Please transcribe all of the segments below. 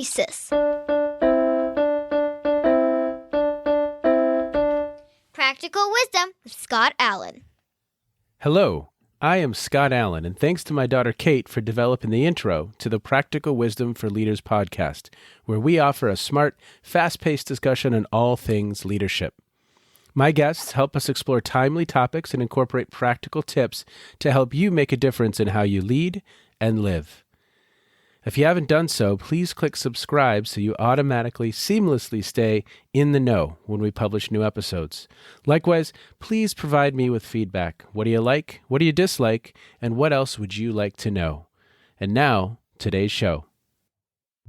Intricacies. Practical Wisdom with Scott Allen. Hello, I am Scott Allen, and thanks to my daughter Kate for developing the intro to the Practical Wisdom for Leaders podcast, where we offer a smart, fast-paced discussion on all things leadership. My guests help us explore timely topics and incorporate practical tips to help you make a difference in how you lead and live. If you haven't done so, please click subscribe so you automatically, seamlessly stay in the know when we publish new episodes. Likewise, please provide me with feedback. What do you like? What do you dislike? And what else would you like to know? And now, today's show.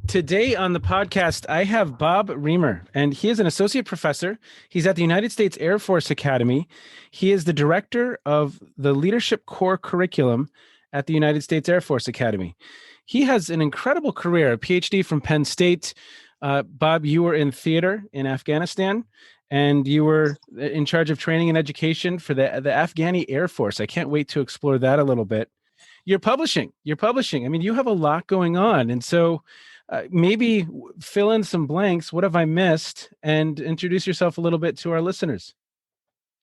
Today on the podcast, I have Bob Reimer, and he is an associate professor. He's at the United States Air Force Academy. He is the director of the Leadership Core Curriculum at the United States Air Force Academy. He has an incredible career, a Ph.D. from Penn State. Bob, you were in theater in Afghanistan, and you were in charge of training and education for the Afghani Air Force. I can't wait to explore that a little bit. You're publishing. I mean, you have a lot going on. And so maybe fill in some blanks. What have I missed? And introduce yourself a little bit to our listeners.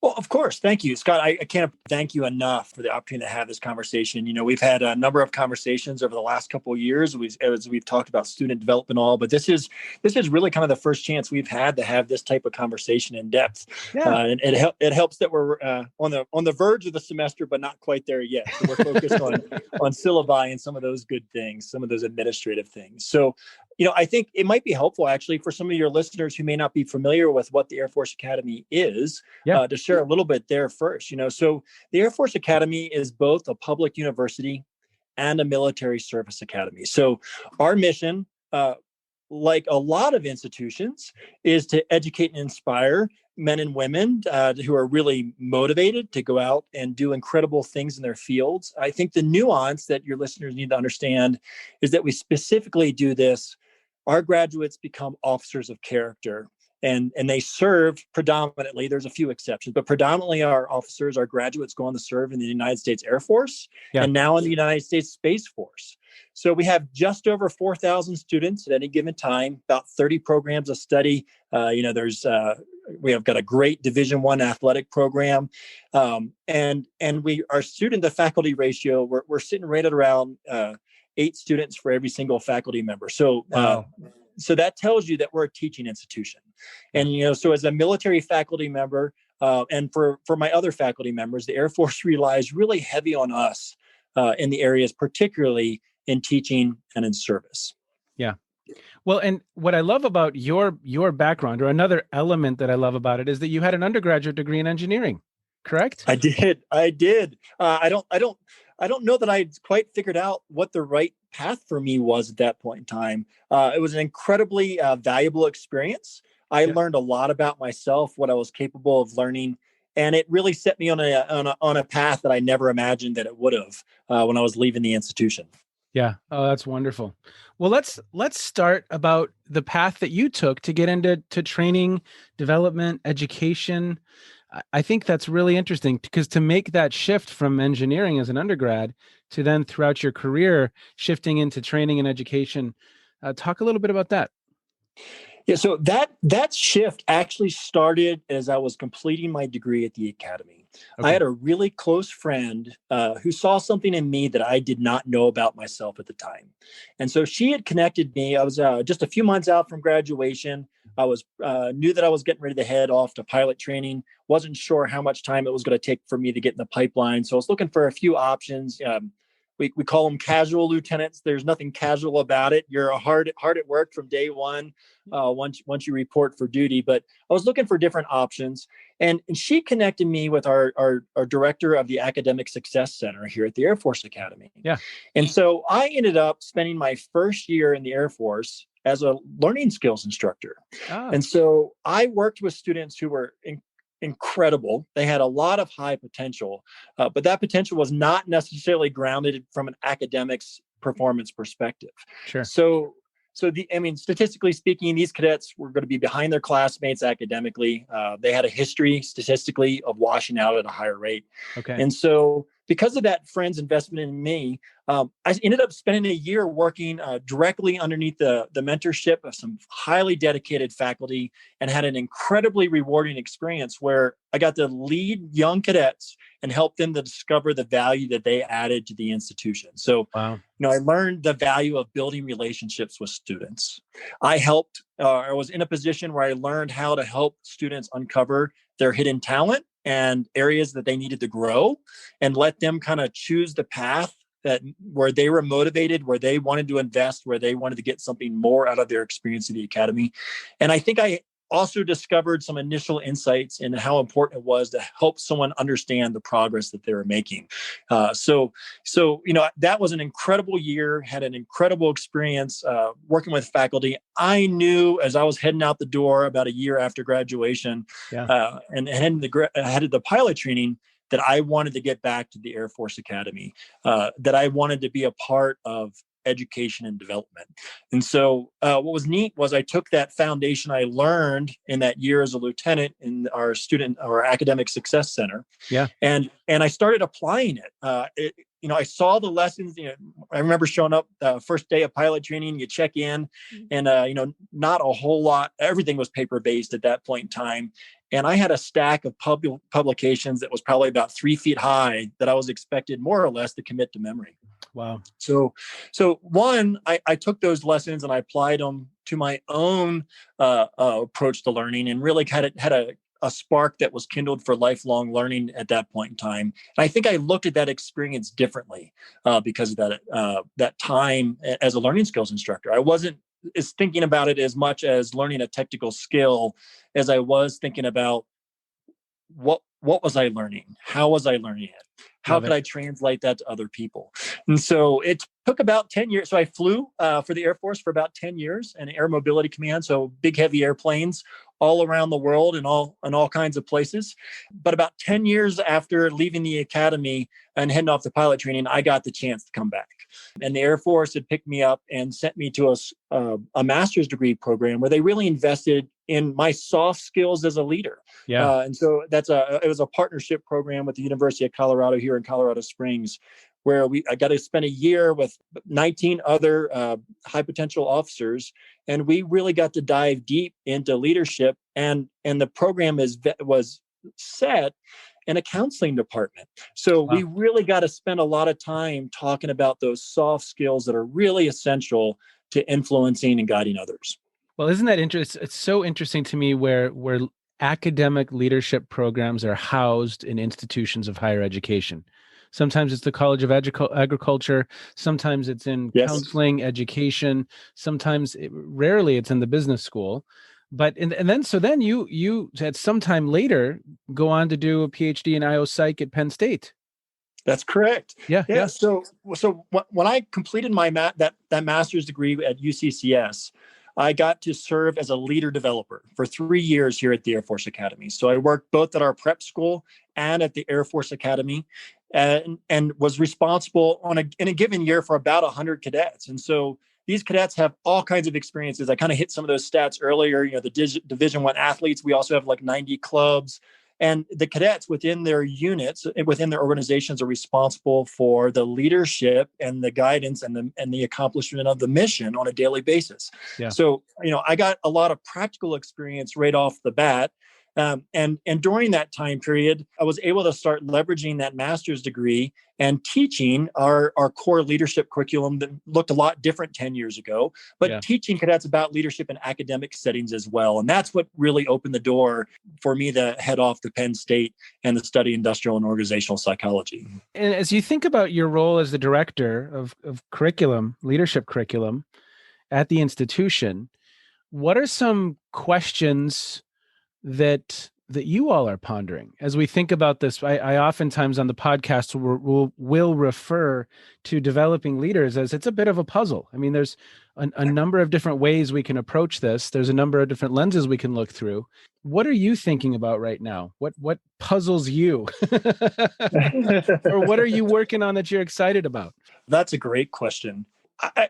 Well, of course. Thank you, Scott. I can't thank you enough for the opportunity to have this conversation. You know, we've had a number of conversations over the last couple of years. We've talked about student development and all, but this is really kind of the first chance we've had to have this type of conversation in depth. Yeah. And it helps that we're on the verge of the semester, but not quite there yet. So we're focused on syllabi and some of those good things, some of those administrative things. So, you know, I think it might be helpful actually for some of your listeners who may not be familiar with what the Air Force Academy is, to share a little bit there first. You know, so the Air Force Academy is both a public university and a military service academy. So our mission, like a lot of institutions, is to educate and inspire men and women who are really motivated to go out and do incredible things in their fields. I think the nuance that your listeners need to understand is that we specifically do this. Our graduates become officers of character, and they serve predominantly, there's a few exceptions, but predominantly our graduates go on to serve in the United States Air Force and now in the United States Space Force. So we have just over 4,000 students at any given time, about 30 programs of study. We have got a great Division I athletic program. And our student to faculty ratio, we're sitting right at around 8 students for every single faculty member. So, so that tells you that we're a teaching institution. And, you know, so as a military faculty member, and for my other faculty members, the Air Force relies really heavy on us in the areas, particularly in teaching and in service. Yeah. Well, and what I love about your background, or another element that I love about it, is that you had an undergraduate degree in engineering, correct? I did. I don't know that I'd quite figured out what the right path for me was at that point in time. It was an incredibly valuable experience. I learned a lot about myself, what I was capable of learning, and it really set me on a path that I never imagined that it would have when I was leaving the institution. Yeah. Oh, that's wonderful. Well, let's start about the path that you took to get into training, development, education. I think that's really interesting, because to make that shift from engineering as an undergrad to then throughout your career shifting into training and education, talk a little bit about that. Yeah, so that shift actually started as I was completing my degree at the academy. Okay. I had a really close friend who saw something in me that I did not know about myself at the time. And so she had connected me. I was just a few months out from graduation. I was knew that I was getting ready to head off to pilot training. Wasn't sure how much time it was going to take for me to get in the pipeline. So I was looking for a few options. We call them casual lieutenants. There's nothing casual about it. You're hard at work from day one, once you report for duty. But I was looking for different options, and she connected me with our director of the Academic Success Center here at the Air Force Academy. Yeah, and so I ended up spending my first year in the Air Force as a learning skills instructor, and so I worked with students who were incredible. They had a lot of high potential, but that potential was not necessarily grounded from an academics performance perspective. Sure. So statistically speaking, these cadets were going to be behind their classmates academically. They had a history statistically of washing out at a higher rate. Okay. And so because of that friend's investment in me, I ended up spending a year working directly underneath the mentorship of some highly dedicated faculty, and had an incredibly rewarding experience where I got to lead young cadets and help them to discover the value that they added to the institution. So, Wow. I learned the value of building relationships with students. I was in a position where I learned how to help students uncover their hidden talent and areas that they needed to grow, and let them kind of choose the path where they were motivated, where they wanted to invest, where they wanted to get something more out of their experience at the academy. And I think I also discovered some initial insights in how important it was to help someone understand the progress that they were making. So that was an incredible year, had an incredible experience working with faculty. I knew as I was heading out the door about a year after graduation, and heading the pilot training, that I wanted to get back to the Air Force Academy, that I wanted to be a part of education and development. And so what was neat was I took that foundation I learned in that year as a lieutenant in our academic success center. And I started applying it. I saw the lessons. I remember showing up first day of pilot training. You check in, and not a whole lot. Everything was paper based at that point in time. And I had a stack of publications that was probably about 3 feet high that I was expected more or less to commit to memory. Wow. So one, I took those lessons and I applied them to my own approach to learning, and really had a spark that was kindled for lifelong learning at that point in time. And I think I looked at that experience differently because of that time as a learning skills instructor. I wasn't thinking about it as much as learning a technical skill as I was thinking about what was I learning? How was I learning it? How could I translate that to other people? And so it took about 10 years. So I flew for the Air Force for about 10 years in Air Mobility Command. So big, heavy airplanes all around the world and all kinds of places. But about 10 years after leaving the academy and heading off to pilot training, I got the chance to come back. And the Air Force had picked me up and sent me to a master's degree program where they really invested in my soft skills as a leader. And so it was a partnership program with the University of Colorado here in Colorado Springs, where I got to spend a year with 19 other high potential officers. And we really got to dive deep into leadership. And the program was set in a counseling department. So we really got to spend a lot of time talking about those soft skills that are really essential to influencing and guiding others. Well, isn't that interesting? It's so interesting to me where academic leadership programs are housed in institutions of higher education. Sometimes it's the College of Agriculture. Sometimes it's in counseling, education. Rarely it's in the business school. But then you at some time later go on to do a Ph.D. in IO Psych at Penn State. That's correct. Yeah. So when I completed my that master's degree at UCCS, I got to serve as a leader developer for 3 years here at the Air Force Academy. So I worked both at our prep school and at the Air Force Academy, and was responsible in a given year for about 100 cadets. And so these cadets have all kinds of experiences. I kind of hit some of those stats earlier. The Division I athletes, we also have like 90 clubs. And the cadets within their units, within their organizations, are responsible for the leadership and the guidance and the accomplishment of the mission on a daily basis. So, I got a lot of practical experience right off the bat. And during that time period, I was able to start leveraging that master's degree and teaching our core leadership curriculum that looked a lot different 10 years ago, but teaching cadets about leadership in academic settings as well. And that's what really opened the door for me to head off to Penn State and to study industrial and organizational psychology. And as you think about your role as the director of curriculum, leadership curriculum at the institution, what are some questions that you all are pondering as we think about this? I oftentimes on the podcast will refer to developing leaders as it's a bit of a puzzle. I mean, there's a number of different ways we can approach this. There's a number of different lenses we can look through. What are you thinking about right now? What puzzles you? Or what are you working on that you're excited about? That's a great question.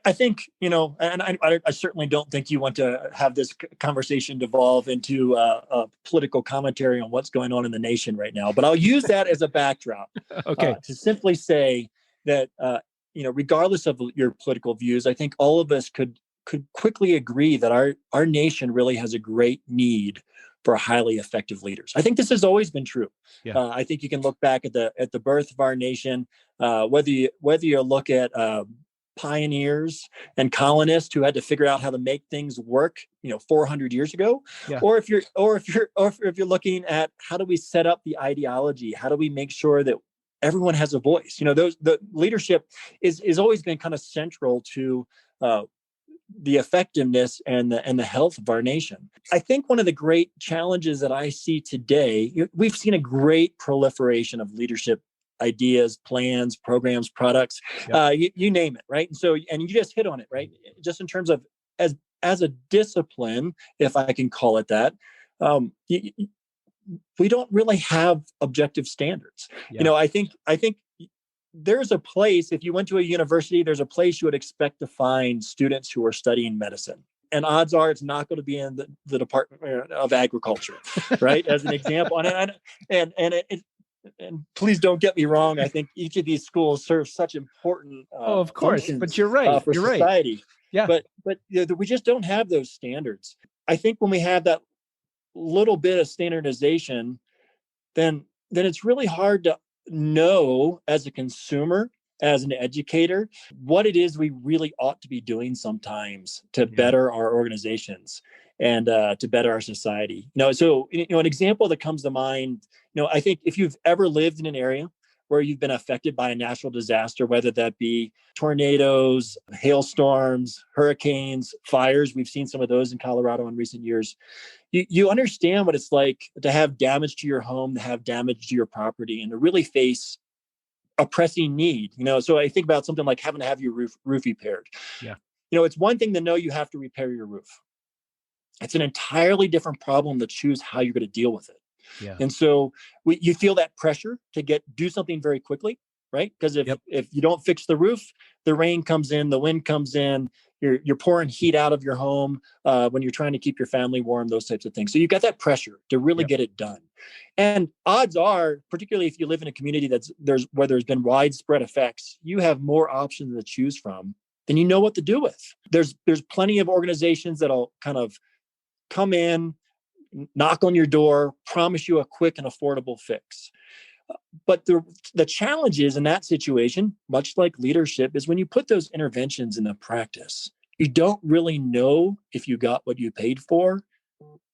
I think, and I certainly don't think you want to have this conversation devolve into a political commentary on what's going on in the nation right now. But I'll use that as a backdrop Okay. to simply say that, regardless of your political views, I think all of us could quickly agree that our nation really has a great need for highly effective leaders. I think this has always been true. Yeah. I think you can look back at the birth of our nation, whether you look at pioneers and colonists who had to figure out how to make things work, 400 years ago, Yeah. or if you're looking at how do we set up the ideology, how do we make sure that everyone has a voice? The leadership is always been kind of central to the effectiveness and the health of our nation. I think one of the great challenges that I see today, we've seen a great proliferation of leadership ideas, plans, programs, products, you name it, right? And you just hit on it, right? Just in terms of as a discipline, if I can call it that, we don't really have objective standards. Yeah. I think there's a place, if you went to a university, there's a place you would expect to find students who are studying medicine. And odds are it's not going to be in the Department of Agriculture, right? As an example. And please don't get me wrong. I think each of these schools serves such important of course, but you're right. For you're society. Right. Yeah. But we just don't have those standards. I think when we have that little bit of standardization, then it's really hard to know as a consumer, as an educator, what it is we really ought to be doing sometimes to better our organizations and to better our society. So an example that comes to mind, I think if you've ever lived in an area where you've been affected by a natural disaster, whether that be tornadoes, hailstorms, hurricanes, fires, we've seen some of those in Colorado in recent years. You understand what it's like to have damage to your home, to have damage to your property, and to really face a pressing need. So I think about something like having to have your roof repaired. Yeah. It's one thing to know you have to repair your roof. It's an entirely different problem to choose how you're going to deal with it. Yeah. And so you feel that pressure to do something very quickly, right? Because if you don't fix the roof, the rain comes in, the wind comes in, you're pouring heat out of your home when you're trying to keep your family warm, those types of things. So you've got that pressure to really get it done. And odds are, particularly if you live in a community where there's been widespread effects, you have more options to choose from than you know what to do with. There's plenty of organizations that'll kind of come in, knock on your door, promise you a quick and affordable fix. But the challenge is in that situation, much like leadership, is when you put those interventions into practice, you don't really know if you got what you paid for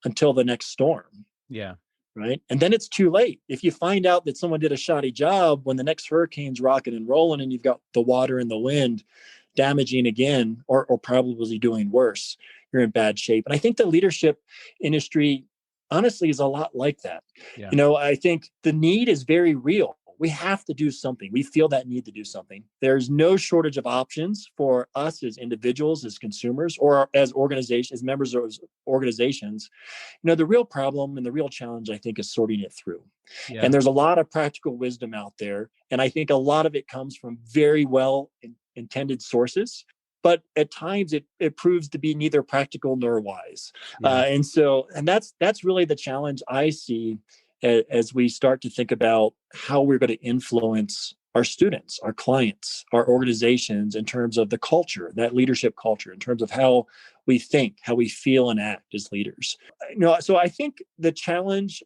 until the next storm. Yeah. Right. And then it's too late. If you find out that someone did a shoddy job when the next hurricane's rocking and rolling and you've got the water and the wind damaging again, or probably doing worse, you're in bad shape. And I think the leadership industry, honestly, is a lot like that. Yeah. I think the need is very real. We have to do something. We feel that need to do something. There's no shortage of options for us as individuals, as consumers, or as organizations, as members of organizations. The real problem and the real challenge, I think, is sorting it through. Yeah. And there's a lot of practical wisdom out there. And I think a lot of it comes from very well intended sources. But at times it proves to be neither practical nor wise. Yeah. And that's really the challenge I see as we start to think about how we're going to influence our students, our clients, our organizations in terms of the culture, that leadership culture, in terms of how we think, how we feel and act as leaders. So I think the challenge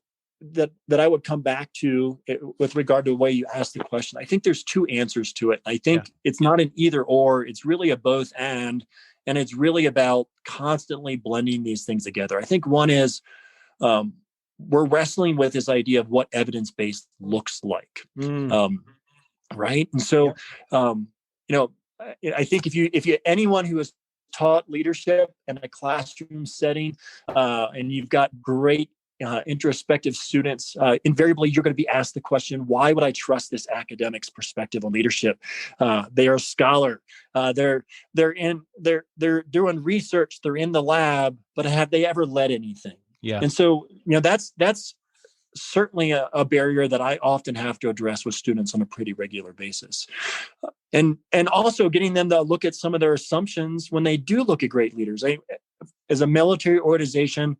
that I would come back to with regard to the way you asked the question, I think there's two answers to it. I think it's not an either or, it's really a both and it's really about constantly blending these things together. I think one is we're wrestling with this idea of what evidence-based looks like. Right. And so, I think if you anyone who has taught leadership in a classroom setting and you've got great introspective students, invariably you're going to be asked the question, why would I trust this academic's perspective on leadership? They are a scholar. They're doing research. They're in the lab, but have they ever led anything? Yeah. And so, that's certainly a barrier that I often have to address with students on a pretty regular basis. And also getting them to look at some of their assumptions when they do look at great leaders. As a military organization,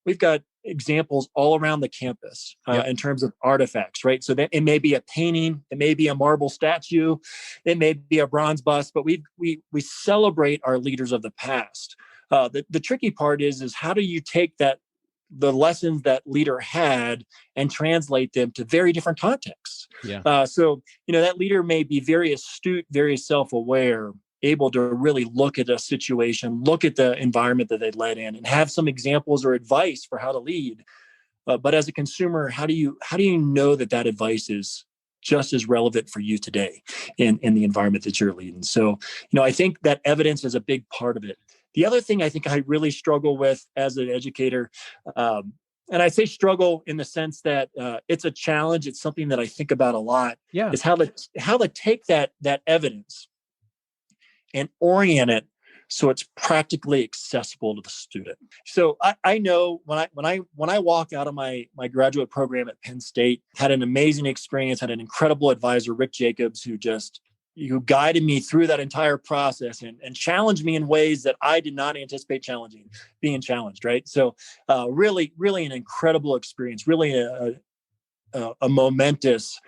we've got examples all around the campus in terms of artifacts, right? So that it may be a painting, it may be a marble statue, it may be a bronze bust, but we celebrate our leaders of the past. The tricky part is how do you take the lessons that leader had and translate them to very different contexts? So that leader may be very astute, very self-aware, able to really look at a situation, look at the environment that they led in, and have some examples or advice for how to lead. But as a consumer, how do you know that advice is just as relevant for you today in the environment that you're leading? So, I think that evidence is a big part of it. The other thing I think I really struggle with as an educator, and I say struggle in the sense that it's a challenge. It's something that I think about a lot. Is how to take that evidence and orient it so it's practically accessible to the student. So I know when I walked out of my graduate program at Penn State, had an amazing experience, had an incredible advisor, Rick Jacobs, who guided me through that entire process and challenged me in ways that I did not anticipate being challenged, right? So really, really an incredible experience, really a momentous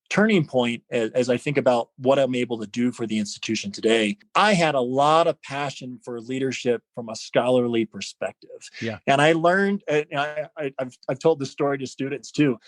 turning point as I think about what I'm able to do for the institution today. I had a lot of passion for leadership from a scholarly perspective. And I learned, I've told this story to students too.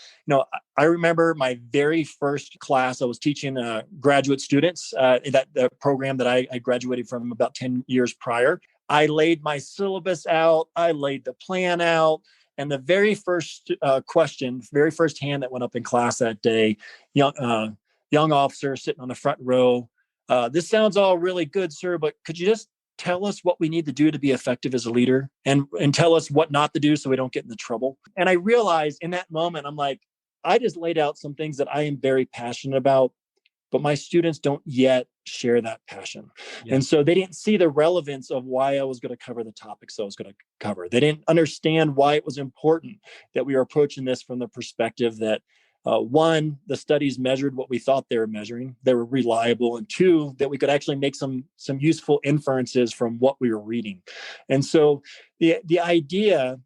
I remember my very first class, I was teaching graduate students in the program that I graduated from about 10 years prior. I laid my syllabus out. I laid the plan out. And the very first question, very first hand that went up in class that day, young officer sitting on the front row. This sounds all really good, sir, but could you just tell us what we need to do to be effective as a leader and tell us what not to do so we don't get into trouble? And I realized in that moment, I'm like, I just laid out some things that I am very passionate about, but my students don't yet share that passion. And so they didn't see the relevance of why I was going to cover the topics I was going to cover. They didn't understand why it was important that we were approaching this from the perspective that, one, the studies measured what we thought they were measuring. They were reliable. And two, that we could actually make some useful inferences from what we were reading. And so the idea,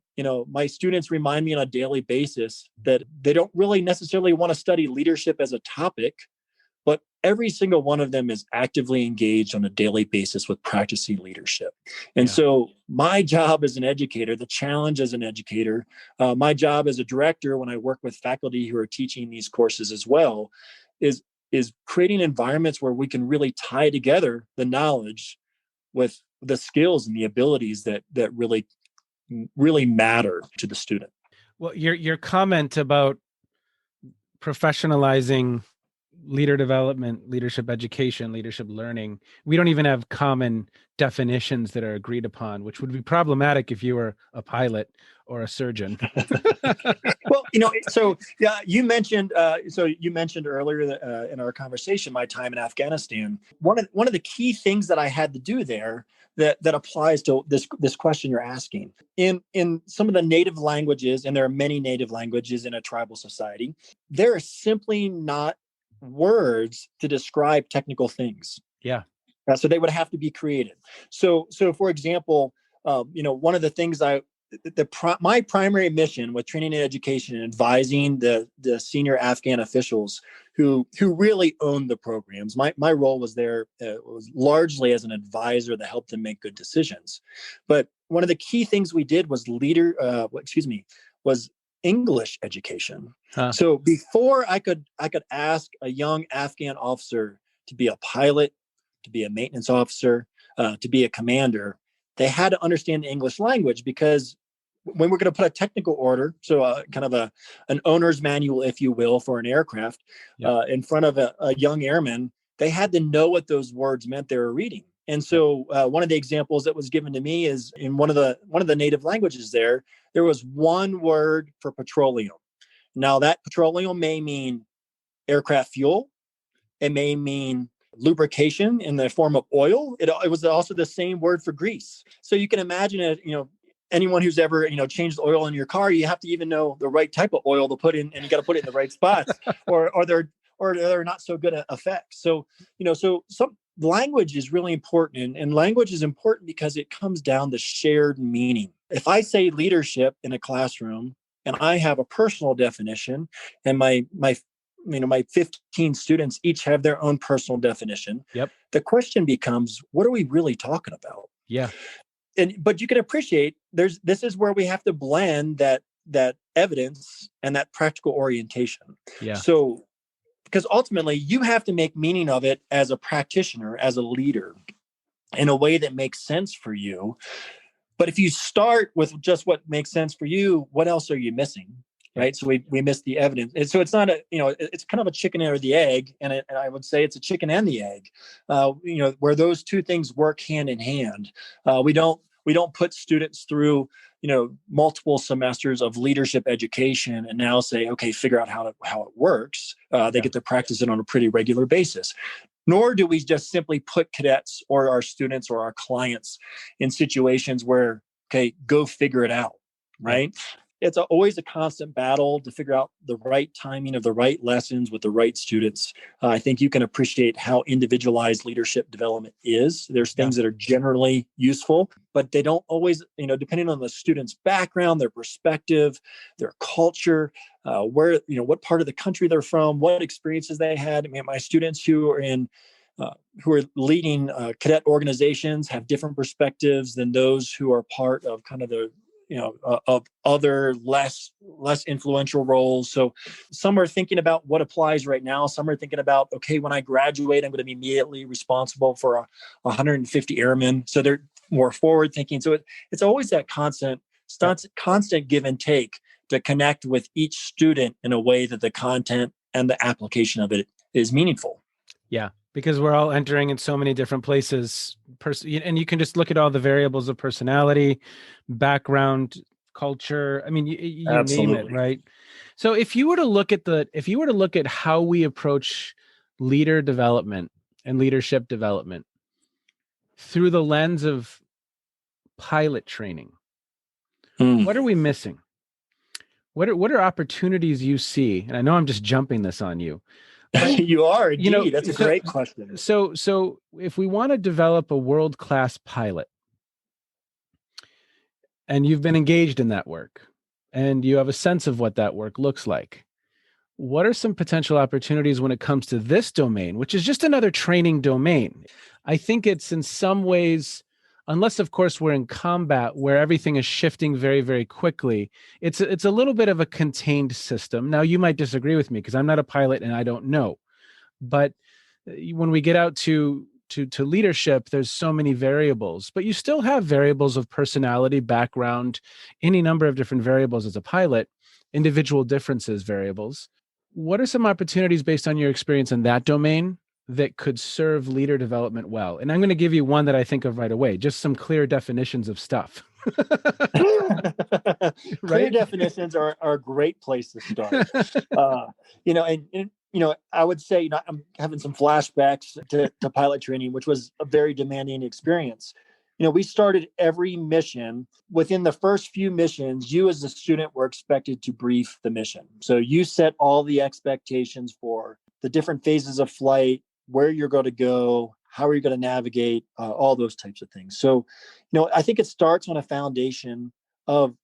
my students remind me on a daily basis that they don't really necessarily want to study leadership as a topic, but every single one of them is actively engaged on a daily basis with practicing leadership. And so my job as an educator, the challenge as an educator, my job as a director when I work with faculty who are teaching these courses as well, is creating environments where we can really tie together the knowledge with the skills and the abilities that really, really matter to the student. Well, your comment about professionalizing leader development, leadership education, leadership learning, we don't even have common definitions that are agreed upon, which would be problematic if you were a pilot or a surgeon. Well, you mentioned earlier in our conversation my time in Afghanistan. One of the key things that I had to do there that applies to this question you're asking in some of the native languages, and there are many native languages in a tribal society, there are simply not words to describe technical things. So they would have to be created. So for example, one of the things my primary mission with training and education and advising the senior Afghan officials who really owned the programs, my role was there was largely as an advisor to help them make good decisions. But one of the key things we did was was English education. So before I could ask a young Afghan officer to be a pilot, to be a maintenance officer, to be a commander, they had to understand the English language, because when we're going to put a technical order, so kind of an owner's manual, if you will, for an aircraft in front of a young airman, they had to know what those words meant they were reading. And so one of the examples that was given to me is in one of the native languages there was one word for petroleum. Now that petroleum may mean aircraft fuel. It may mean lubrication in the form of oil. It was also the same word for grease. So you can imagine it, anyone who's ever, changed the oil in your car, you have to even know the right type of oil to put in, and you got to put it in the right spots. or or there are not so good effects. So, so some language is really important, and language is important because it comes down to shared meaning. If I say leadership in a classroom and I have a personal definition, and my 15 students each have their own personal definition, Yep. the question becomes, what are we really talking about? Yeah. But you can appreciate this is where we have to blend that evidence and that practical orientation. Yeah. So, because ultimately you have to make meaning of it as a practitioner, as a leader, in a way that makes sense for you. But if you start with just what makes sense for you, what else are you missing? Right. So we miss the evidence. And so it's not it's kind of a chicken or the egg. And I would say it's a chicken and the egg, where those two things work hand in hand. We don't put students through, multiple semesters of leadership education and now say, okay, figure out how it works. They get to practice it on a pretty regular basis. Nor do we just simply put cadets or our students or our clients in situations where, okay, go figure it out, right? Yeah. It's always a constant battle to figure out the right timing of the right lessons with the right students. I think you can appreciate how individualized leadership development is. There's things that are generally useful, but they don't always, depending on the student's background, their perspective, their culture, where, what part of the country they're from, what experiences they had. I mean, my students who are leading cadet organizations have different perspectives than those who are part of kind of the of other less influential roles. So some are thinking about what applies right now. Some are thinking about, okay, when I graduate, I'm going to be immediately responsible for 150 airmen. So they're more forward thinking. So it's always that constant give and take to connect with each student in a way that the content and the application of it is meaningful. Yeah. Because we're all entering in so many different places, and you can just look at all the variables of personality, background, culture. I mean, you name it, right? So if you were to look at how we approach leader development and leadership development through the lens of pilot training, what are we missing? What are opportunities you see? And I know I'm just jumping this on you. You are indeed. That's a great question. So if we want to develop a world-class pilot, and you've been engaged in that work, and you have a sense of what that work looks like, what are some potential opportunities when it comes to this domain, which is just another training domain? I think it's in some ways, unless of course we're in combat where everything is shifting very, very quickly, it's a little bit of a contained system. Now, you might disagree with me because I'm not a pilot and I don't know. But when we get out to leadership, there's so many variables, but you still have variables of personality, background, any number of different variables as a pilot, individual differences, variables. What are some opportunities based on your experience in that domain that could serve leader development well? And I'm going to give you one that I think of right away, just some clear definitions of stuff. Clear definitions are a great place to start. I would say, I'm having some flashbacks to pilot training, which was a very demanding experience. We started every mission. Within the first few missions, you as a student were expected to brief the mission. So you set all the expectations for the different phases of flight, where you're going to go, how are you going to navigate, all those types of things. So, I think it starts on a foundation of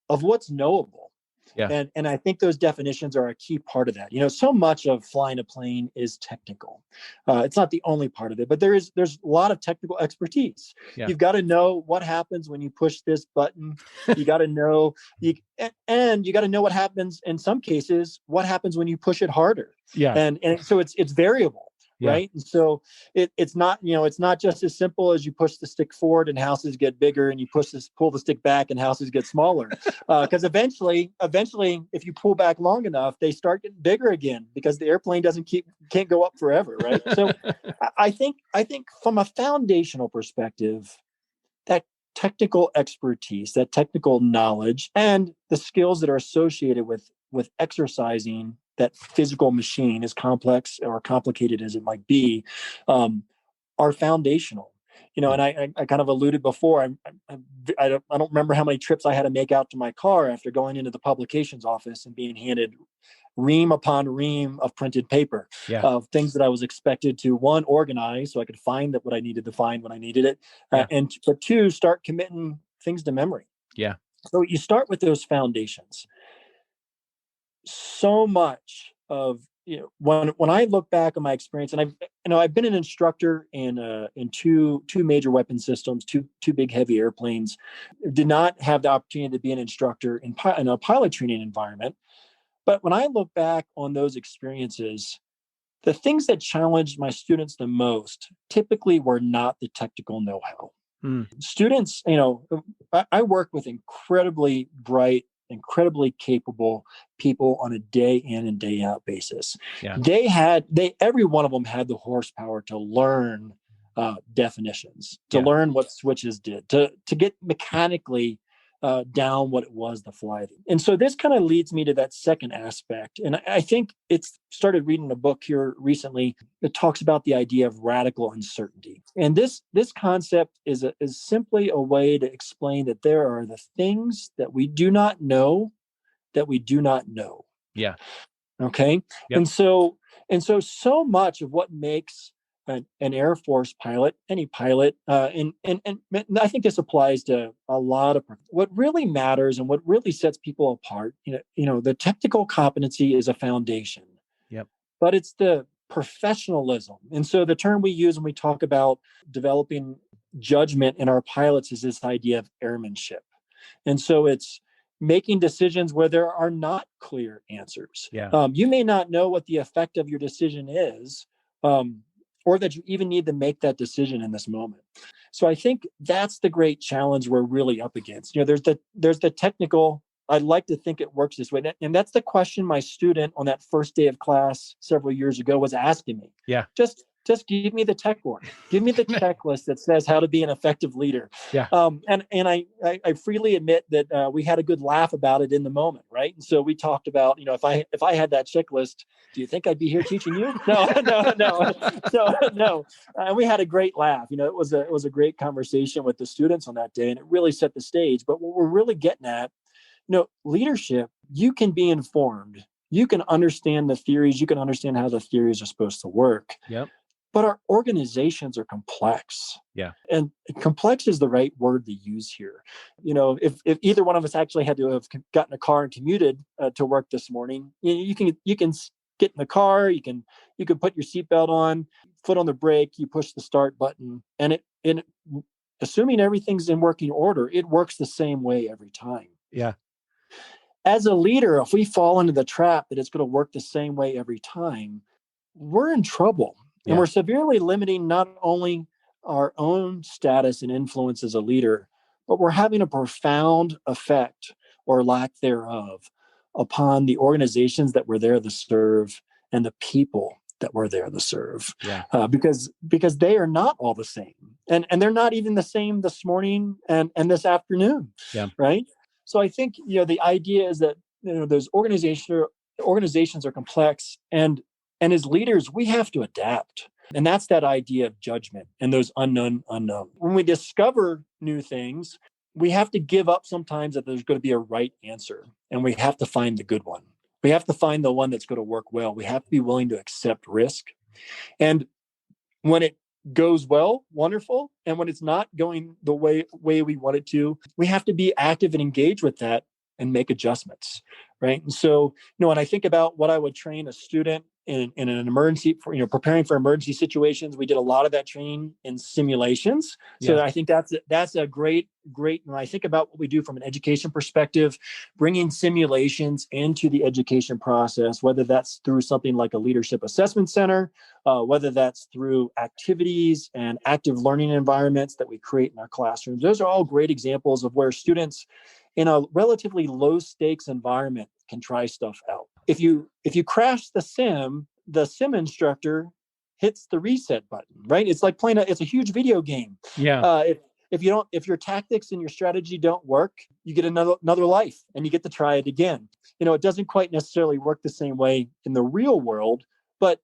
what's knowable. Yeah. And I think those definitions are a key part of that. So much of flying a plane is technical. It's not the only part of it, but there's a lot of technical expertise. Yeah. You've got to know what happens when you push this button. You got to know and you got to know what happens in some cases, what happens when you push it harder. Yeah. And so it's variable. Yeah. Right. And so it's not just as simple as you push the stick forward and houses get bigger and you pull the stick back and houses get smaller. Because eventually, if you pull back long enough, they start getting bigger again because the airplane can't go up forever. Right. So I think from a foundational perspective, that technical expertise, that technical knowledge, and the skills that are associated with exercising that physical machine, as complex or complicated as it might be, are foundational. And I kind of alluded before. I don't remember how many trips I had to make out to my car after going into the publications office and being handed ream upon ream of printed paper of things that I was expected to, one, organize so I could find what I needed to find when I needed it, but two, start committing things to memory. Yeah. So you start with those foundations. So much of, when I look back on my experience, and I've been an instructor in two major weapon systems, two big heavy airplanes. Did not have the opportunity to be an instructor in a pilot training environment. But when I look back on those experiences, the things that challenged my students the most typically were not the technical know-how. Students, I work with incredibly bright, incredibly capable people on a day in and day out basis. Yeah. Every one of them had the horsepower to learn definitions, to learn what switches did, to get mechanically down what it was to fly. And so this kind of leads me to that second aspect. And I think it's started reading a book here recently that talks about the idea of radical uncertainty. And this concept is simply a way to explain that there are the things that we do not know that we do not know. Yeah. Okay. Yep. And so much of what makes an Air Force pilot, any pilot, and I think this applies to a lot of what really matters and what really sets people apart. The technical competency is a foundation. Yep. But it's the professionalism. And so the term we use when we talk about developing judgment in our pilots is this idea of airmanship. And so it's making decisions where there are not clear answers. Yeah. You may not know what the effect of your decision is, or that you even need to make that decision in this moment. So I think that's the great challenge we're really up against. There's the technical. I'd like to think it works this way. And that's the question my student on that first day of class several years ago was asking me. Yeah. Just give me the tech board. Give me the checklist that says how to be an effective leader. Yeah. And I freely admit that we had a good laugh about it in the moment, right? And so we talked about, if I had that checklist, do you think I'd be here teaching you? No. We had a great laugh. It was a great conversation with the students on that day, and it really set the stage. But what we're really getting at, leadership, you can be informed. You can understand the theories. You can understand how the theories are supposed to work. Yep. But our organizations are complex. Yeah. And complex is the right word to use here. If either one of us actually had to have gotten a car and commuted to work this morning, you can get in the car, you can put your seatbelt on, foot on the brake, you push the start button, and assuming everything's in working order, it works the same way every time. Yeah. As a leader, if we fall into the trap that it's going to work the same way every time, we're in trouble. Yeah. And we're severely limiting not only our own status and influence as a leader, but we're having a profound effect or lack thereof upon the organizations that we're there to serve and the people that we're there to serve. Yeah. Because they are not all the same. And they're not even the same this morning and this afternoon. Yeah. Right. So I think, the idea is that, those organizations are complex, and as leaders, we have to adapt. And that's that idea of judgment and those unknown. When we discover new things, we have to give up sometimes that there's going to be a right answer, and we have to find the good one. We have to find the one that's going to work well. We have to be willing to accept risk. And when it goes well, wonderful. And when it's not going the way we want it to, we have to be active and engage with that and make adjustments, right? And so, when I think about what I would train a student in an emergency for, preparing for emergency situations, we did a lot of that training in simulations. So I think that's a great, when I think about what we do from an education perspective, bringing simulations into the education process, whether that's through something like a leadership assessment center, whether that's through activities and active learning environments that we create in our classrooms. Those are all great examples of where students in a relatively low stakes environment can try stuff out. If you crash the sim instructor hits the reset button, right? It's like it's a huge video game. Yeah. If your tactics and your strategy don't work, you get another life and you get to try it again. It doesn't quite necessarily work the same way in the real world, but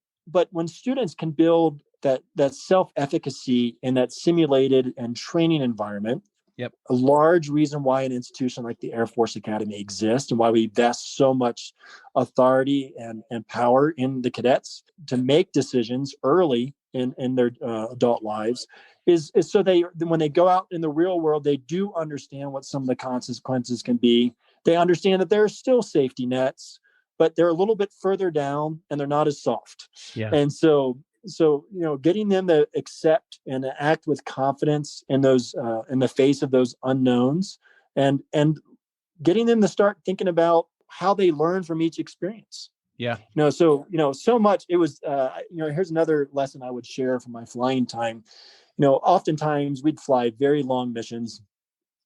when students can build that self-efficacy in that simulated and training environment, Yep. A large reason why an institution like the Air Force Academy exists and why we invest so much authority and power in the cadets to make decisions early in their adult lives is so when they go out in the real world, they do understand what some of the consequences can be. They understand that there are still safety nets, but they're a little bit further down and they're not as soft. Yeah. And so getting them to accept and to act with confidence in those in the face of those unknowns, and getting them to start thinking about how they learn from each experience. Yeah. So much it was. Here's another lesson I would share from my flying time. Oftentimes we'd fly very long missions.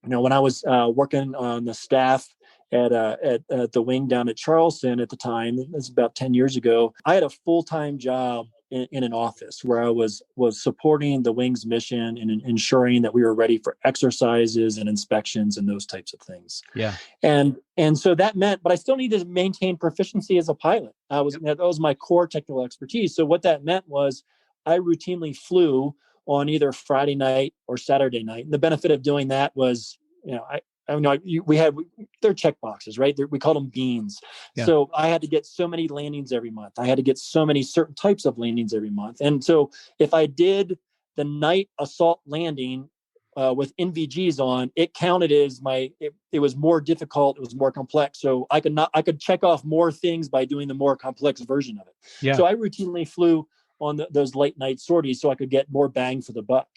When I was working on the staff at the wing down at Charleston at the time, this was about 10 years ago, I had a full-time job in an office where I was supporting the wing's mission and ensuring that we were ready for exercises and inspections and those types of things. Yeah. And so that meant, but I still needed to maintain proficiency as a pilot. That was my core technical expertise. So what that meant was I routinely flew on either Friday night or Saturday night. And the benefit of doing that was, they're check boxes, right? We call them beans. Yeah. So I had to get so many landings every month. I had to get so many certain types of landings every month. And so if I did the night assault landing with NVGs on, it counted as it was more difficult. It was more complex. So I could check off more things by doing the more complex version of it. Yeah. So I routinely flew on those late night sorties so I could get more bang for the buck.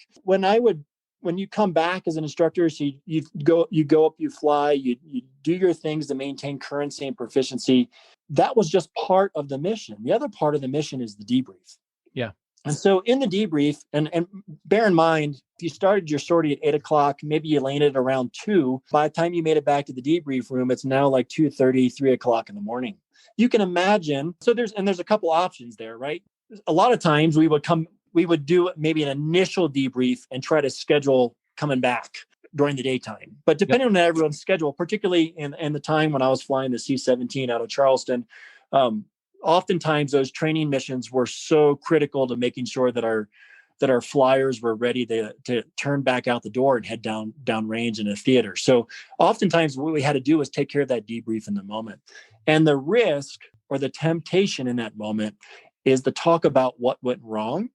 When you come back as an instructor, so you go up, you fly, you do your things to maintain currency and proficiency. That was just part of the mission. The other part of the mission is the debrief. Yeah. And so in the debrief, and bear in mind, if you started your sortie at 8:00, maybe you landed around 2. By the time you made it back to the debrief room, it's now like 2:30, 3:00 in the morning. You can imagine. So there's a couple options there, right? A lot of times we would do maybe an initial debrief and try to schedule coming back during the daytime. But depending on everyone's schedule, particularly in the time when I was flying the C-17 out of Charleston, oftentimes those training missions were so critical to making sure that our flyers were ready to turn back out the door and head down range in a theater. So oftentimes what we had to do was take care of that debrief in the moment. And the risk or the temptation in that moment is to talk about what went wrong.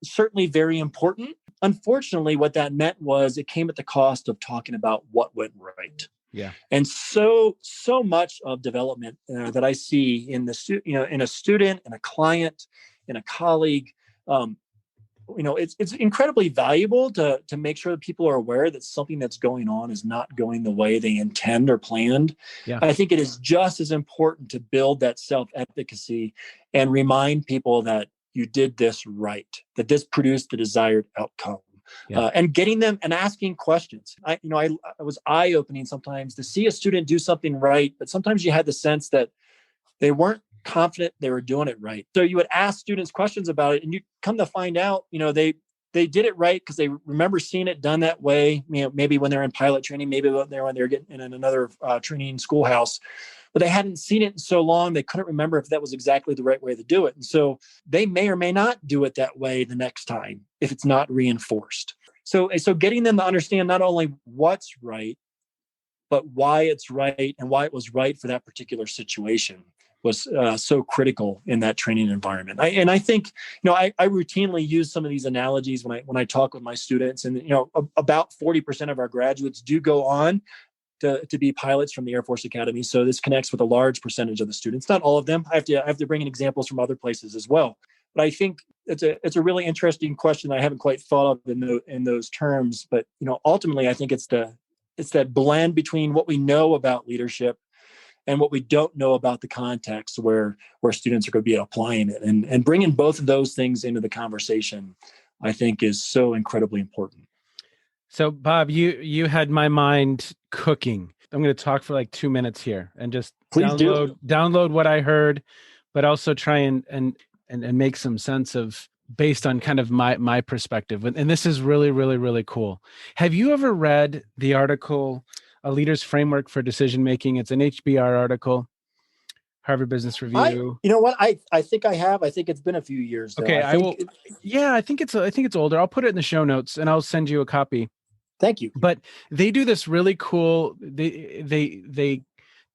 Certainly very important. Unfortunately, what that meant was it came at the cost of talking about what went right. Yeah. And so much of development that I see in in a student, in a client, in a colleague, it's incredibly valuable to make sure that people are aware that something that's going on is not going the way they intend or planned. Yeah. I think it is just as important to build that self-efficacy and remind people that you did this right, that this produced the desired outcome. Yeah. And getting them and asking questions. I was eye-opening sometimes to see a student do something right, but sometimes you had the sense that they weren't confident they were doing it right. So you would ask students questions about it, and you come to find out, they did it right because they remember seeing it done that way. Maybe when they're in pilot training, maybe when they're getting in another training schoolhouse, but they hadn't seen it in so long they couldn't remember if that was exactly the right way to do it. And so they may or may not do it that way the next time if it's not reinforced. So getting them to understand not only what's right, but why it's right and why it was right for that particular situation was so critical in that training environment. I think, I routinely use some of these analogies when I talk with my students, and, about 40% of our graduates do go on to be pilots from the Air Force Academy. So this connects with a large percentage of the students, not all of them. I have to bring in examples from other places as well. But I think it's a really interesting question I haven't quite thought of in those terms. But, ultimately, I think it's that blend between what we know about leadership and what we don't know about the context where students are going to be applying it, and bringing both of those things into the conversation, I think is so incredibly important. So Bob, you had my mind cooking. I'm going to talk for like 2 minutes here and just download what I heard, but also try and make some sense of based on kind of my perspective. And this is really, really, really cool. Have you ever read the article, A Leader's Framework for Decision-Making? It's an HBR article, Harvard Business Review. I think I have. I think it's been a few years, though. Okay, I think it's older. I'll put it in the show notes and I'll send you a copy. Thank you. But they do this really cool, they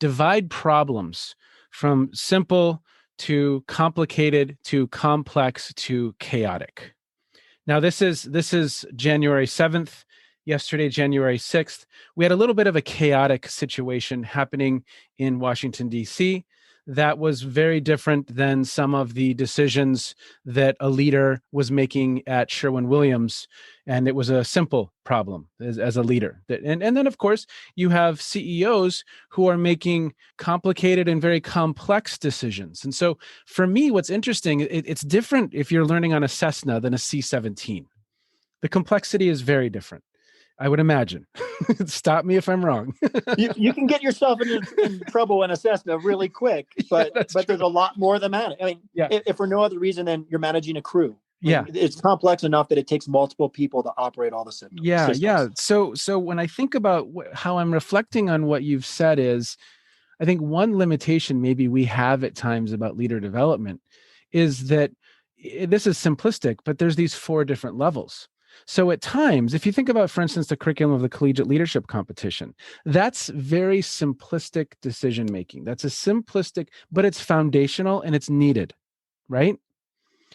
divide problems from simple to complicated to complex to chaotic. Now, this is January 7th. Yesterday, January 6th, we had a little bit of a chaotic situation happening in Washington, D.C. that was very different than some of the decisions that a leader was making at Sherwin-Williams. And it was a simple problem as a leader. And then, of course, you have CEOs who are making complicated and very complex decisions. And so for me, what's interesting, it's different if you're learning on a Cessna than a C-17. The complexity is very different, I would imagine. Stop me if I'm wrong. You can get yourself in trouble in a Cessna really quick, but there's a lot more than that. I mean, if for no other reason than you're managing a crew. It's complex enough that it takes multiple people to operate all the systems. Yeah. So when I think about how I'm reflecting on what you've said is, I think one limitation maybe we have at times about leader development is that this is simplistic, but there's these 4 different levels. So at times, if you think about, for instance, the curriculum of the collegiate leadership competition, that's very simplistic decision making. That's a simplistic, but it's foundational and it's needed, right?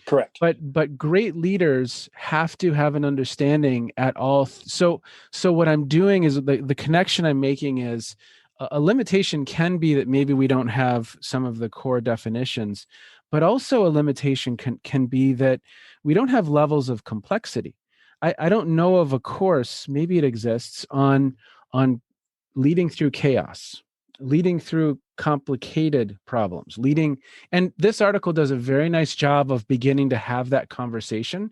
Correct. But great leaders have to have an understanding at all. So what I'm doing is the connection I'm making is a limitation can be that maybe we don't have some of the core definitions, but also a limitation can be that we don't have levels of complexity. I don't know of a course, maybe it exists, on leading through chaos, leading through complicated problems, and this article does a very nice job of beginning to have that conversation.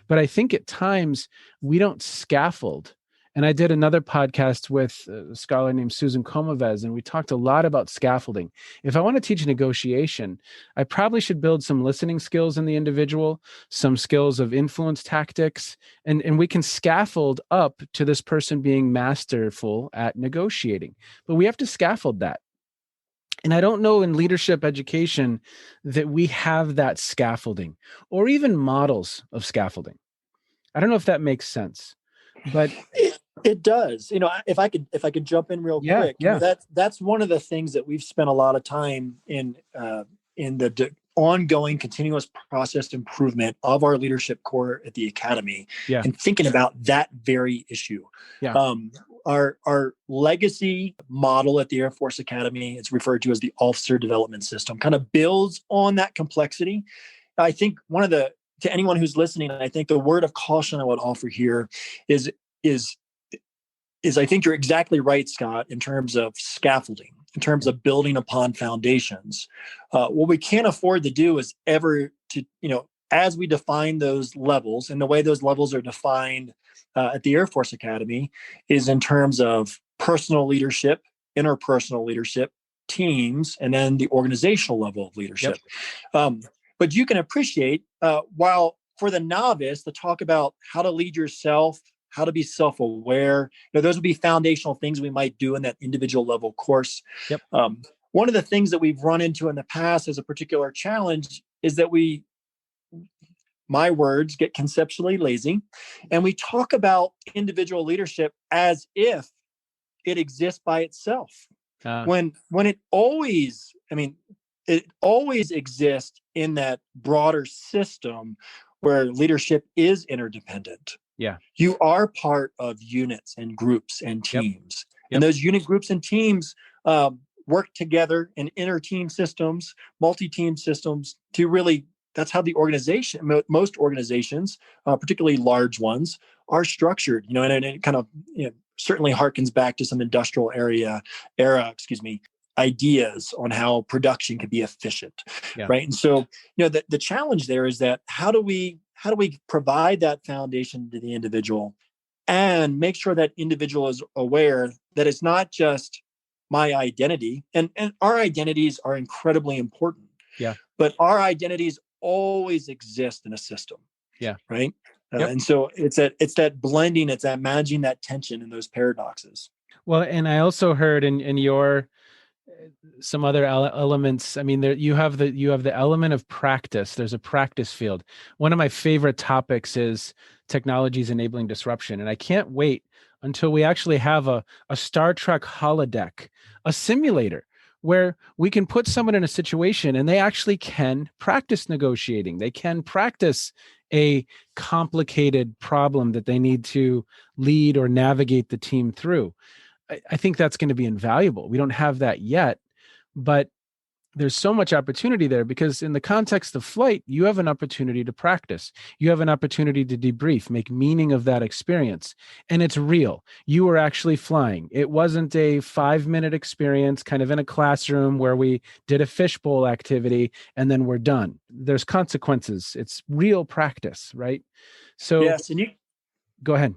But I think at times we don't scaffold. And I did another podcast with a scholar named Susan Comavez, and we talked a lot about scaffolding. If I want to teach negotiation, I probably should build some listening skills in the individual, some skills of influence tactics, and we can scaffold up to this person being masterful at negotiating. But we have to scaffold that. And I don't know in leadership education that we have that scaffolding or even models of scaffolding. I don't know if that makes sense, but it does. If I could jump in real quick, that's one of the things that we've spent a lot of time in the ongoing continuous process improvement of our leadership core at the academy, and thinking about that very issue. Our legacy model at the Air Force Academy, it's referred to as the officer development system, kind of builds on that complexity. I think to anyone who's listening, I think the word of caution I would offer here is I think you're exactly right, Scott, in terms of scaffolding, in terms of building upon foundations. What we can't afford to do is as we define those levels, and the way those levels are defined at the Air Force Academy is in terms of personal leadership, interpersonal leadership, teams, and then the organizational level of leadership. But you can appreciate, while for the novice, to talk about how to lead yourself, how to be self-aware, those would be foundational things we might do in that individual level course. One of the things that we've run into in the past as a particular challenge is that my words, get conceptually lazy, and we talk about individual leadership as if it exists by itself. When it always exists in that broader system where leadership is interdependent. You are part of units and groups and teams. And those unit groups and teams work together in inter-team systems, multi-team systems to really, that's how most organizations, particularly large ones, are structured, and it kind of certainly harkens back to some industrial era, ideas on how production could be efficient, right? And so, the challenge there is that how do we provide that foundation to the individual and make sure that individual is aware that it's not just my identity, and our identities are incredibly important, but our identities always exist in a system, right? And so it's that blending, it's that managing that tension and those paradoxes. Well, and I also heard in your some other elements. I mean, you have the element of practice. There's a practice field. One of my favorite topics is technologies enabling disruption, and I can't wait until we actually have a Star Trek holodeck, a simulator where we can put someone in a situation and they actually can practice negotiating. They can practice a complicated problem that they need to lead or navigate the team through. I think that's going to be invaluable. We don't have that yet, but there's so much opportunity there because in the context of flight, you have an opportunity to practice. You have an opportunity to debrief, make meaning of that experience. And it's real. You were actually flying. It wasn't a 5-minute experience kind of in a classroom where we did a fishbowl activity and then we're done. There's consequences. It's real practice, right? So yes, and go ahead.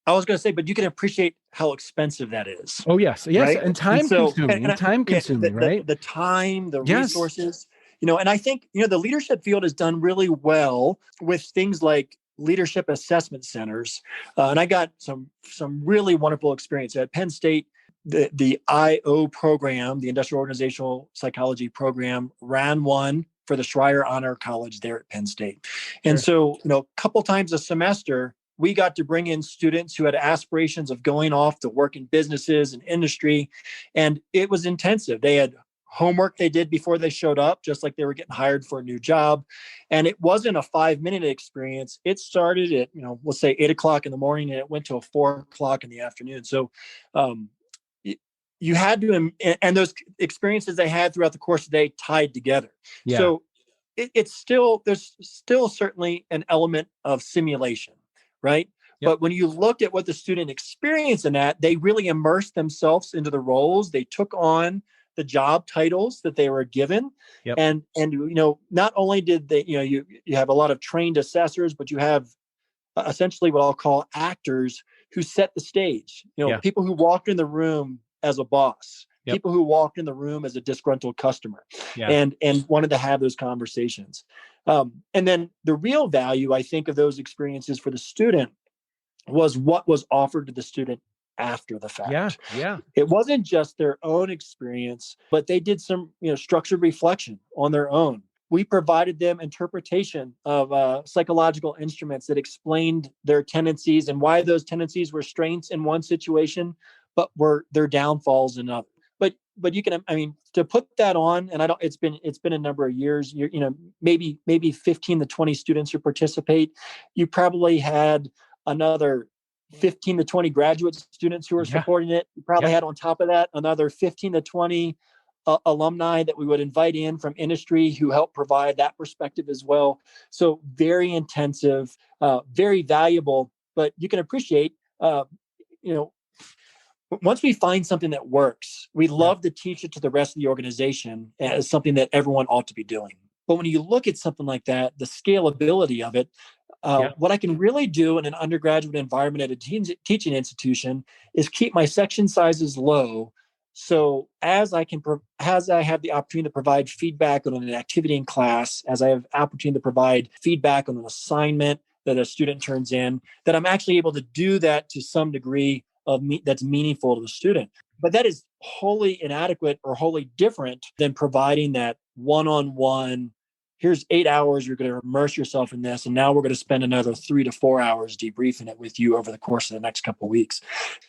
I was going to say, but you can appreciate how expensive that is. Oh, yes. Yes. Right? And time consuming, right? The time, the yes. resources, and I think, the leadership field has done really well with things like leadership assessment centers. And I got some really wonderful experience at Penn State. The IO program, the Industrial Organizational Psychology program, ran one for the Schreier Honor College there at Penn State. And so, a couple times a semester, we got to bring in students who had aspirations of going off to work in businesses and industry. And it was intensive. They had homework they did before they showed up, just like they were getting hired for a new job. And it wasn't a 5-minute experience. It started at, let's say 8:00 in the morning and it went to 4:00 in the afternoon. So you had to, and those experiences they had throughout the course of the day tied together. Yeah. So there's still certainly an element of simulation. Right. Yep. But when you looked at what the student experienced in that, they really immersed themselves into the roles. They took on the job titles that they were given. Yep. And not only did they, you have a lot of trained assessors, but you have essentially what I'll call actors who set the stage, people who walked in the room as a boss, yep. people who walked in the room as a disgruntled customer, and wanted to have those conversations. And then the real value, I think, of those experiences for the student was what was offered to the student after the fact. Yeah. It wasn't just their own experience, but they did some, structured reflection on their own. We provided them interpretation of psychological instruments that explained their tendencies and why those tendencies were strengths in one situation, but were their downfalls in others. But you can, to put that on, and it's been a number of years, maybe 15 to 20 students who participate. You probably had another 15 to 20 graduate students who were supporting it. You probably had on top of that another 15 to 20 alumni that we would invite in from industry who help provide that perspective as well. So very intensive, very valuable, but you can appreciate, once we find something that works, we love to teach it to the rest of the organization as something that everyone ought to be doing. But when you look at something like that, the scalability of it, what I can really do in an undergraduate environment at a teaching institution is keep my section sizes low. So as I have the opportunity to provide feedback on an activity in class, as I have opportunity to provide feedback on an assignment that a student turns in, that I'm actually able to do that to some degree that's meaningful to the student. But that is wholly inadequate or wholly different than providing that one-on-one, here's 8 hours, you're going to immerse yourself in this, and now we're going to spend another 3 to 4 hours debriefing it with you over the course of the next couple of weeks.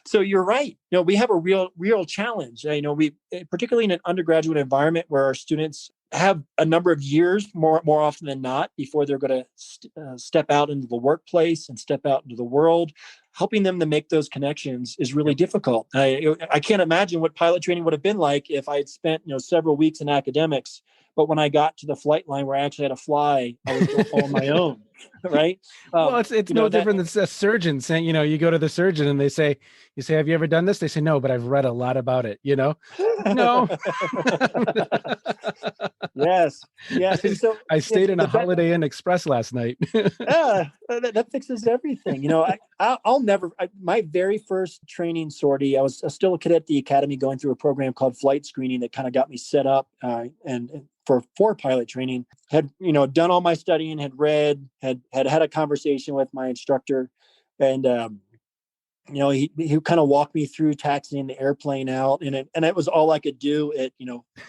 So you're right. We have a real challenge. We particularly in an undergraduate environment where our students have a number of years more often than not before they're going to step out into the workplace and step out into the world. Helping them to make those connections is really difficult. I can't imagine what pilot training would have been like if I had spent several weeks in academics, but when I got to the flight line where I actually had to fly, I was on my own, right? Well, it's no different than a surgeon saying, you go to the surgeon and you say, have you ever done this? They say, no, but I've read a lot about it, No. Yes. And so I stayed in a Holiday Inn Express last night. That fixes everything. I'll never, my very first training sortie, I was still a cadet at the academy going through a program called flight screening that kind of got me set up and for pilot training, had, done all my studying, had read, had a conversation with my instructor. And he kind of walked me through taxiing the airplane out, and it was all I could do at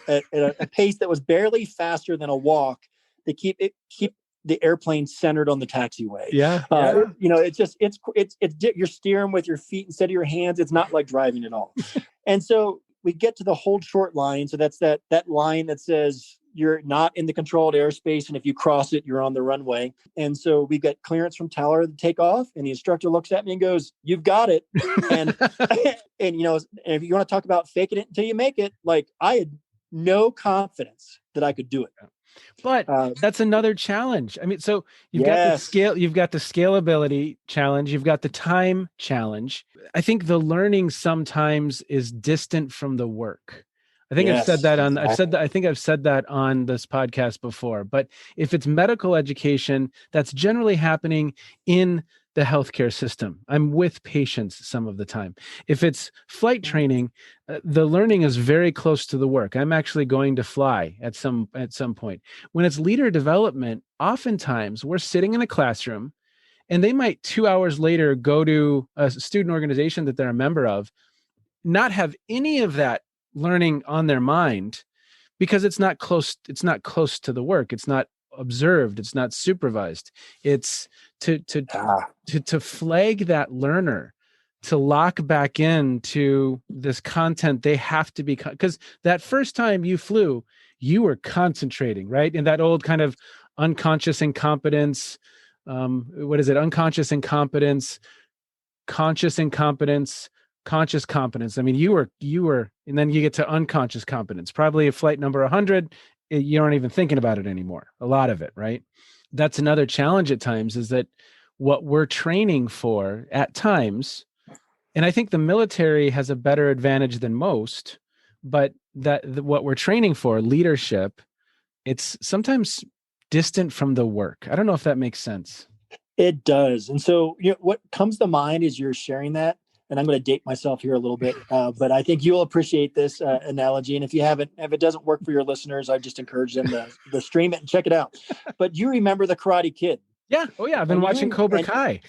a pace that was barely faster than a walk to keep the airplane centered on the taxiway. Yeah. It's you're steering with your feet instead of your hands. It's not like driving at all. And so we get to the hold short line. So that's that line that says you're not in the controlled airspace, and if you cross it, you're on the runway. And so we got clearance from Tyler to take off, and the instructor looks at me and goes, "You've got it." And and if you want to talk about faking it until you make it, like I had no confidence that I could do it. But that's another challenge. I mean, so you've yes. got the scalability challenge, you've got the time challenge. I think the learning sometimes is distant from the work. I think I've said that I've said that on this podcast before. But if it's medical education, that's generally happening in the healthcare system. I'm with patients some of the time. If it's flight training, the learning is very close to the work. I'm actually going to fly at some point. When it's leader development, oftentimes we're sitting in a classroom, and they might 2 hours later go to a student organization that they're a member of, not have any of that learning on their mind because it's not close to the work. It's not observed. It's not supervised. It's to flag that learner, to lock back into this content. They have to be, because that first time you flew, you were concentrating, right? In that old kind of unconscious incompetence. What is it? Unconscious incompetence, conscious incompetence, conscious competence. I mean, you were, and then you get to unconscious competence. Probably at flight number 100, you aren't even thinking about it anymore. A lot of it, right? That's another challenge at times, is that what we're training for at times, and I think the military has a better advantage than most, but what we're training for, leadership, it's sometimes distant from the work. I don't know if that makes sense. It does. And so what comes to mind is you're sharing that, and I'm going to date myself here a little bit, but I think you'll appreciate this analogy. And if it doesn't work for your listeners, I just encourage them to stream it and check it out. But you remember the Karate Kid? Yeah. Oh yeah. I've been watching Cobra Kai.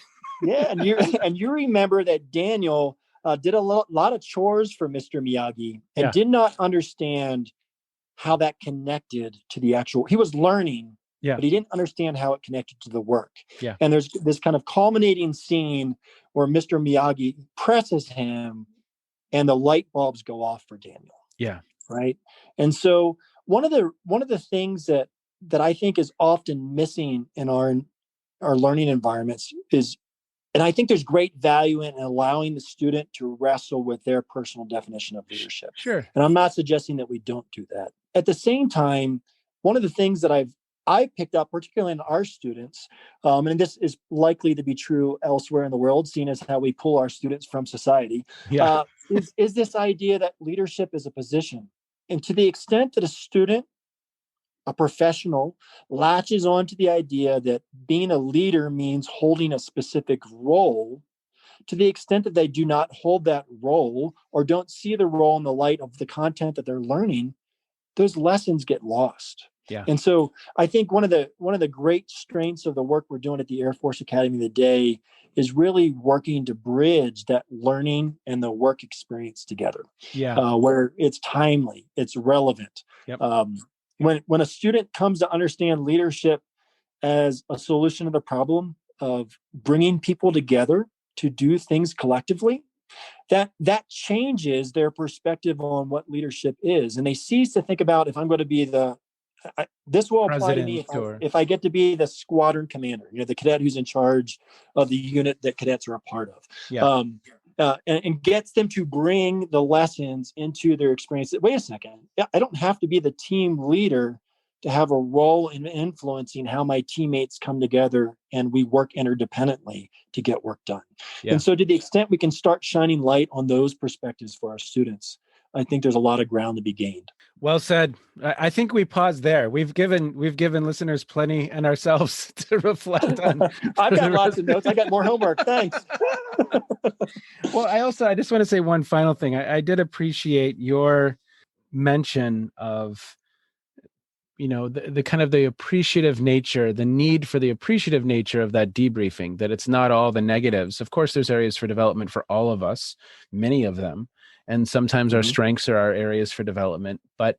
Yeah, and you remember that Daniel did a lot of chores for Mr. Miyagi and did not understand how that connected to the actual. He was learning. Yeah. But he didn't understand how it connected to the work. Yeah. And there's this kind of culminating scene where Mr. Miyagi presses him and the light bulbs go off for Daniel. Yeah. Right. And so one of the things that I think is often missing in our learning environments is, and I think there's great value in allowing the student to wrestle with their personal definition of leadership. Sure. And I'm not suggesting that we don't do that. At the same time, one of the things that I picked up, particularly in our students, and this is likely to be true elsewhere in the world, seeing as how we pull our students from society, is this idea that leadership is a position. And to the extent that a student, a professional, latches on to the idea that being a leader means holding a specific role, to the extent that they do not hold that role or don't see the role in the light of the content that they're learning, those lessons get lost. Yeah. And so I think one of the great strengths of the work we're doing at the Air Force Academy today is really working to bridge that learning and the work experience together. Yeah. Where it's timely, it's relevant. Yep. When a student comes to understand leadership as a solution to the problem of bringing people together to do things collectively, that changes their perspective on what leadership is. And they cease to think about, if I'm going to be this will apply to me if I get to be the squadron commander, the cadet who's in charge of the unit that cadets are a part of. Yeah. And gets them to bring the lessons into their experience. Wait a second. I don't have to be the team leader to have a role in influencing how my teammates come together and we work interdependently to get work done. Yeah. And so to the extent we can start shining light on those perspectives for our students, I think there's a lot of ground to be gained. Well said. I think we pause there. We've given listeners plenty and ourselves to reflect on. I've got lots of notes. I got more homework. Thanks. Well, I just want to say one final thing. I did appreciate your mention of the kind of the appreciative nature, the need for the appreciative nature of that debriefing, that it's not all the negatives. Of course, there's areas for development for all of us, many of them. And sometimes our strengths are our areas for development, but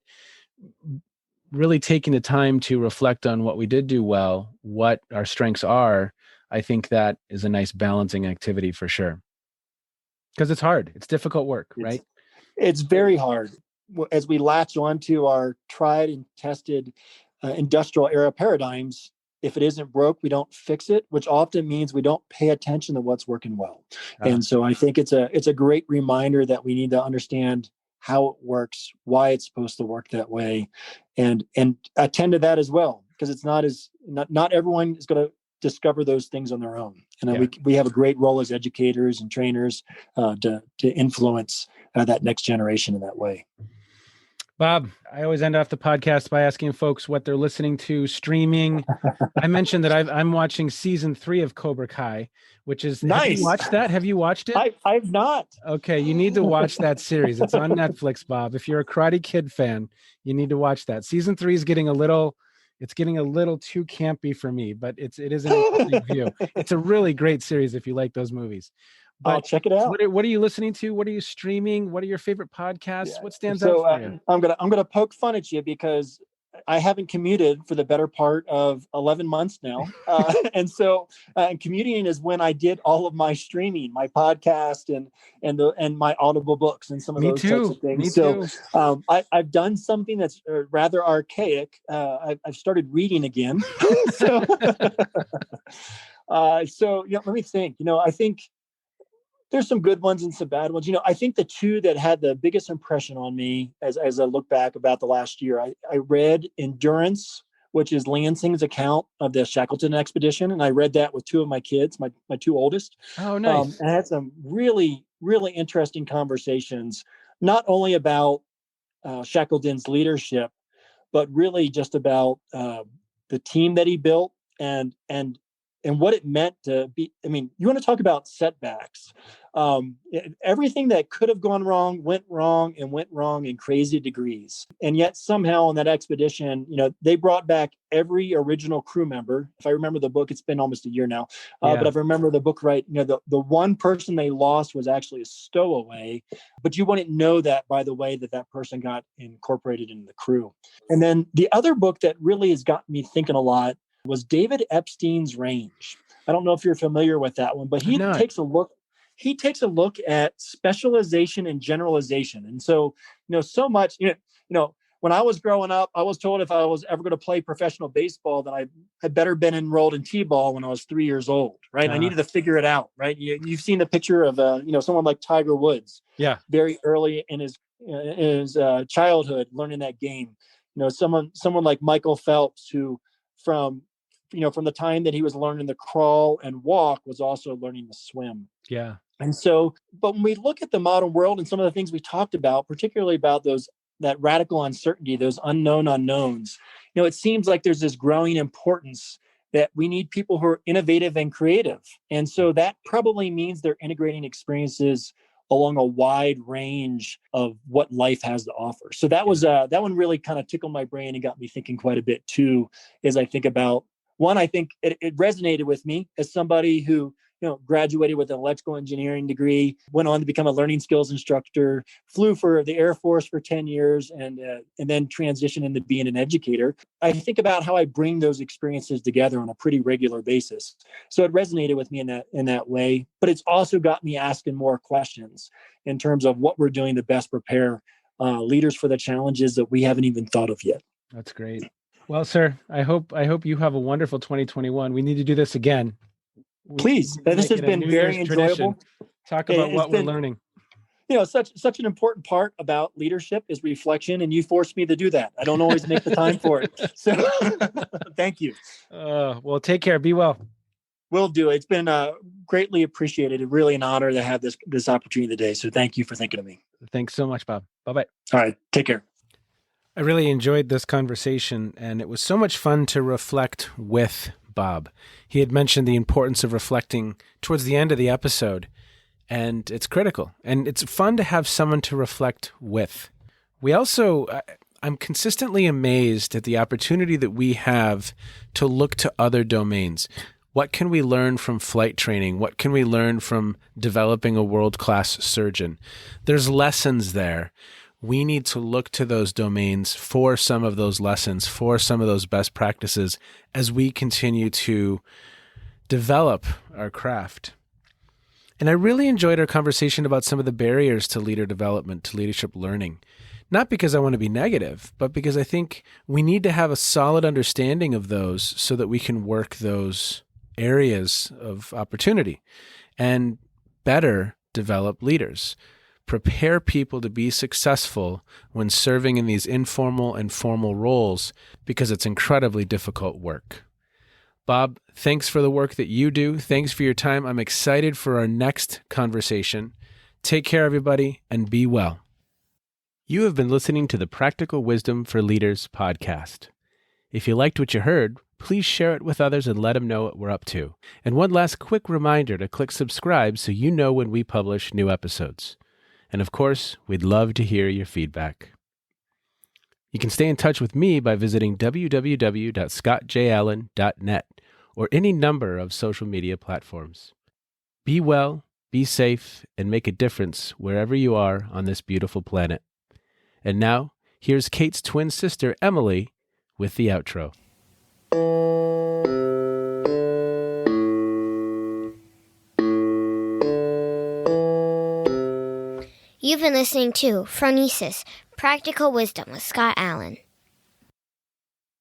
really taking the time to reflect on what we did do well, what our strengths are, I think that is a nice balancing activity for sure. Because it's hard. It's difficult work, right? It's very hard. As we latch onto our tried and tested industrial era paradigms, if it isn't broke, we don't fix it, which often means we don't pay attention to what's working well. And so I think it's a great reminder that we need to understand how it works, why it's supposed to work that way, and attend to that as well, because it's not everyone is going to discover those things on their own. And we have a great role as educators and trainers to influence that next generation in that way. Bob, I always end off the podcast by asking folks what they're listening to, streaming. I mentioned that I'm watching season 3 of Cobra Kai, which is nice. Have you watched that? Have you watched it? I've not. Okay, you need to watch that series. It's on Netflix, Bob. If you're a Karate Kid fan, you need to watch that. Season 3 is getting a little too campy for me, but it is an interesting view. It's a really great series if you like those movies. But I'll check it out. What are you listening to? What are you streaming? What are your favorite podcasts? Yeah. What stands out for you? I'm gonna poke fun at you because I haven't commuted for the better part of 11 months now, and commuting is when I did all of my streaming, my podcast, and my Audible books, and some of those types of things. I've done something that's rather archaic. I've started reading again. Let me think. I think there's some good ones and some bad ones. I think the two that had the biggest impression on me as I look back about the last year, I read Endurance, which is Lansing's account of the Shackleton expedition. And I read that with two of my kids, my two oldest. Oh, nice. And I had some really, really interesting conversations, not only about Shackleton's leadership, but really just about the team that he built and what it meant to be. I mean, you want to talk about setbacks. Everything that could have gone wrong went wrong in crazy degrees. And yet somehow on that expedition, they brought back every original crew member. If I remember the book, it's been almost a year now. But if I remember the book right, the one person they lost was actually a stowaway. But you wouldn't know that by the way that person got incorporated into the crew. And then the other book that really has gotten me thinking a lot was David Epstein's Range. I don't know if you're familiar with that one, but he takes a look at specialization and generalization. And so, so much, when I was growing up, I was told if I was ever going to play professional baseball, that I had better been enrolled in T-ball when I was 3 years old, right? I needed to figure it out, right? You've seen the picture of, someone like Tiger Woods, very early in his childhood, learning that game. Someone like Michael Phelps, who from the time that he was learning to crawl and walk was also learning to swim. Yeah. And so, but when we look at the modern world and some of the things we talked about, particularly about that radical uncertainty, those unknown unknowns, it seems like there's this growing importance that we need people who are innovative and creative. And so that probably means they're integrating experiences along a wide range of what life has to offer. So that was that one really kind of tickled my brain and got me thinking quite a bit too, as I think about one. I think it resonated with me as somebody who graduated with an electrical engineering degree, went on to become a learning skills instructor, flew for the Air Force for 10 years, and then transitioned into being an educator. I think about how I bring those experiences together on a pretty regular basis. So it resonated with me in that way, but it's also got me asking more questions in terms of what we're doing to best prepare leaders for the challenges that we haven't even thought of yet. That's great. Well, sir, I hope you have a wonderful 2021. We need to do this again. Please. This has been very enjoyable. Talk about what we're learning. Such an important part about leadership is reflection, and you forced me to do that. I don't always make the time for it. So thank you. Well, take care. Be well. Will do. It's been greatly appreciated. It's really an honor to have this opportunity today. So thank you for thinking of me. Thanks so much, Bob. Bye-bye. All right. Take care. I really enjoyed this conversation, and it was so much fun to reflect with Bob. He had mentioned the importance of reflecting towards the end of the episode, and it's critical. And it's fun to have someone to reflect with. We also, I'm consistently amazed at the opportunity that we have to look to other domains. What can we learn from flight training? What can we learn from developing a world-class surgeon? There's lessons there. We need to look to those domains for some of those lessons, for some of those best practices as we continue to develop our craft. And I really enjoyed our conversation about some of the barriers to leader development, to leadership learning. Not because I want to be negative, but because I think we need to have a solid understanding of those so that we can work those areas of opportunity and better develop leaders. Prepare people to be successful when serving in these informal and formal roles, because it's incredibly difficult work. Bob, thanks for the work that you do. Thanks for your time. I'm excited for our next conversation. Take care, everybody, and be well. You have been listening to the Practical Wisdom for Leaders podcast. If you liked what you heard, please share it with others and let them know what we're up to. And one last quick reminder to click subscribe so you know when we publish new episodes. And of course, we'd love to hear your feedback. You can stay in touch with me by visiting www.scottjallen.net or any number of social media platforms. Be well, be safe, and make a difference wherever you are on this beautiful planet. And now, here's Kate's twin sister, Emily, with the outro. You've been listening to Phronesis, Practical Wisdom with Scott Allen.